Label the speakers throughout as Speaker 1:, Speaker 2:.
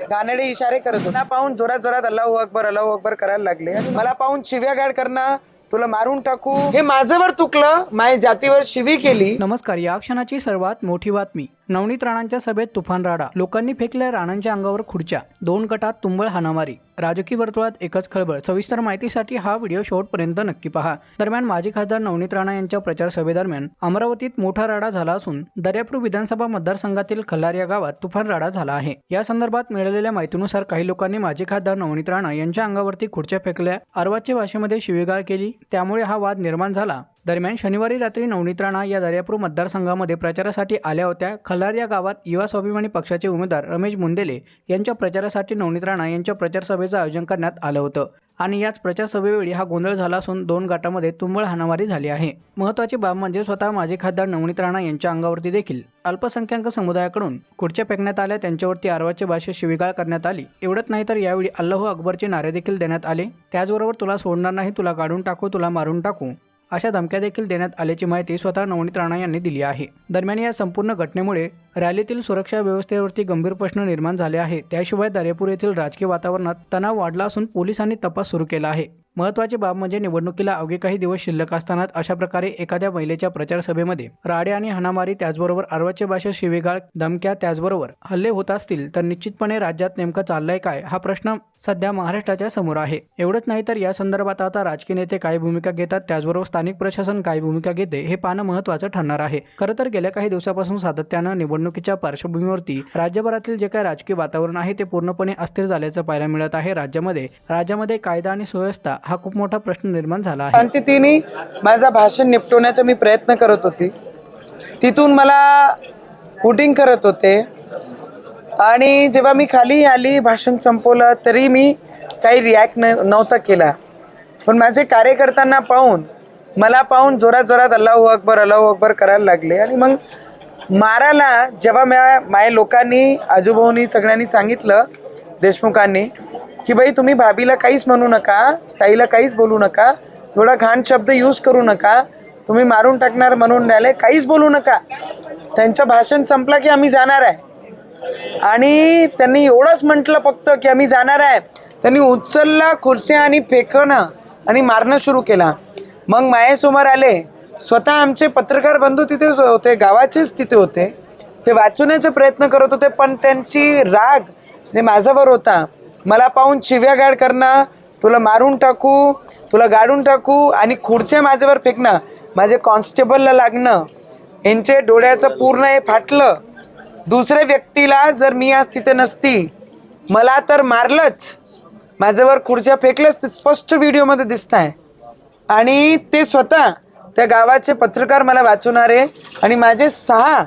Speaker 1: घाणेरडे इशारे करत होते. मला पाहून जोरात जोरात अल्लाहू अकबर करायला लागले आणि मला पाहून शिव्यागाळ करणं, तुला मारून टाकू, हे माझ्यावर चुकलं, माझ्या जातीवर शिवी केली.
Speaker 2: नमस्कार. या क्षणाची सर्वात मोठी बातमी. नवनीत राणांच्या सभेत तुफान राडा. लोकांनी फेकल्या राणांच्या अंगावर खुर्च्या. 2 गटात तुंबळ हाणामारी. राजकीय वर्तुळात एकच खळबळ. सविस्तर माहितीसाठी हा व्हिडिओ शेवटपर्यंत नक्की पहा. दरम्यान माजी खासदार नवनीत राणा यांच्या प्रचार सभेदरम्यान अमरावतीत मोठा राडा झाला असून दर्यापूर विधानसभा मतदारसंघातील खल्लार या गावात तुफान राडा झाला आहे. या संदर्भात मिळालेल्या माहितीनुसार काही लोकांनी माजी खासदार नवनीत राणा यांच्या अंगावरती खुर्च्या फेकल्या, अर्वाच्य भाषेमध्ये शिवीगाळ केली, त्यामुळे हा वाद निर्माण झाला. दरम्यान शनिवारी रात्री नवनीत राणा या दर्यापूर मतदारसंघामध्ये प्रचारासाठी आल्या होत्या. खल्लार या गावात युवा स्वाभिमानी पक्षाचे उमेदवार रमेश मुंदेले यांच्या प्रचारासाठी नवनीत राणा यांच्या प्रचार सभेचं आयोजन करण्यात आलं होतं आणि याच प्रचार सभेवेळी हा गोंधळ झाला असून 2 गटामध्ये तुंबळ हाणामारी झाली आहे. महत्त्वाची बाब म्हणजे स्वतः माजी खासदार नवनीत राणा यांच्या अंगावरती देखील अल्पसंख्याक समुदायाकडून खुर्च्या फेकण्यात आल्या, त्यांच्यावरती अर्वाच्य भाषेत शिवीगाळ करण्यात आली. एवढंच नाही तर यावेळी अल्लाहू अकबरचे नारे देखील देण्यात आले. त्याचबरोबर तुला सोडणार नाही, तुला काढून टाकू, तुला मारून टाकू अशा धमक्या देखील देण्यात आल्याची माहिती स्वतः नवनीत राणा यांनी दिली आहे. दरम्यान या संपूर्ण घटनेमुळे रॅलीतील सुरक्षा व्यवस्थेवरती गंभीर प्रश्न निर्माण झाले आहे. त्याशिवाय दर्यापूर येथील राजकीय वातावरणात तणाव वाढला असून पोलिसांनी तपास सुरू केला आहे. महत्त्वाची बाब म्हणजे निवडणुकीला अवघे काही दिवस शिल्लक असतानाच अशा प्रकारे एखाद्या महिलेच्या प्रचार सभेमध्ये राडे आणि हाणामारी, त्याचबरोबर अर्वाच्य भाषेत शिवीगाळ, धमक्या, त्याचबरोबर हल्ले होत असतील तर निश्चितपणे राज्यात नेमकं चाललंय काय, हा प्रश्न सध्या महाराष्ट्राच्या समोर आहे. एवढंच नाही तर या संदर्भात आता राजकीय नेते काय भूमिका घेतात, त्याचबरोबर स्थानिक प्रशासन काय भूमिका घेते, हे पाहणं महत्त्वाचं ठरणार आहे. खरं तर गेल्या काही दिवसापासून सातत्यानं निवडणुकीच्या पार्श्वभूमीवरती राज्यभरातील जे काही राजकीय वातावरण आहे ते पूर्णपणे अस्थिर झाल्याचं पाहायला मिळत आहे. राज्यामध्ये कायदा आणि सुव्यवस्था हा खूप मोठा प्रश्न निर्माण झाला आहे.
Speaker 1: शांततेने माझा भाषण निपटवण्याचा मी प्रयत्न करत होती, तिथून मला हुटिंग करत होते आणि जेव्हा मी खाली आली, भाषण संपवलं, तरी मी काही रिॲक्ट नव्हता केला. पण माझे कार्यकर्त्यांना पाहून, मला पाहून जोरात जोरात अल्लाहू अकबर करायला लागले आणि मग मारायला जेव्हा माझ्या लोकांनी, आजूबाजूनी सगळ्यांनी सांगितलं, देशमुखांनी, की बाई तुम्ही भाभीला काहीच म्हणू नका, ताईला काहीच बोलू नका, एवढा घाण शब्द यूज करू नका, तुम्ही मारून टाकणार म्हणून राहिले, काहीच बोलू नका. त्यांचं भाषण संपलं की आम्ही जाणार आहे आणि त्यांनी एवढंच म्हटलं फक्त की आम्ही जाणार आहे. त्यांनी उचलला खुर्च्या आणि फेकणं आणि मारणं सुरू केला. मग माझ्यासमोर आले, स्वतः आमचे पत्रकार बंधू तिथे होते, गावाचेच तिथे होते, ते वाचवण्याचा प्रयत्न करत होते, पण त्यांची राग जे माझ्यावर होता, मला पाहून शिव्यागाळ करणं, तुला मारून टाकू, तुला गाडून टाकू आणि खुर्च्या माझ्यावर फेकणं, माझे कॉन्स्टेबलला लागणं, यांचे डोळ्याचं पूर्ण हे फाटलं. दुसऱ्या व्यक्तीला जर मी आज तिथे नसती, मला तर मारलंच, माझ्यावर खुर्च्या फेकलंच, ते स्पष्ट व्हिडिओमध्ये दिसत आहे. आणि ते स्वतः त्या गावाचे पत्रकार मला वाचवणारे आणि माझे 6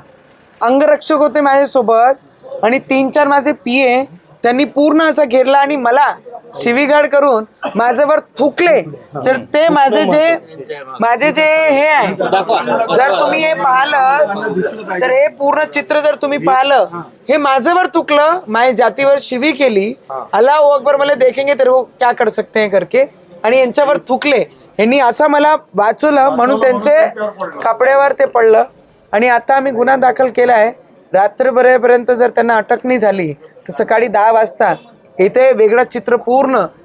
Speaker 1: अंगरक्षक होते माझ्यासोबत आणि 3-4 माझे PA, त्यांनी पूर्ण असं घेरला आणि मला शिवीगाळ करून माझ्यावर थुकले. तर ते माझे जे हे आहे, जर तुम्ही हे पाहिलं तर हे पूर्ण चित्र जर तुम्ही पाहिलं, हे माझ्यावर थुकलं, माझ्या जातीवर शिवी केली, अल्लाहू अकबर मला देखेंगे तर वो क्या कर सकते हैं करके, आणि यांच्यावर थुकले. यांनी असं मला वाचवलं म्हणून त्यांचे कपड्यावर ते पडलं आणि आता आम्ही गुन्हा दाखल केला आहे. रात्रभरापर्यंत जर त्यांना अटक नाही झाली तर सकाळी 10 वाजता इथे वेगळं चित्र पूर्ण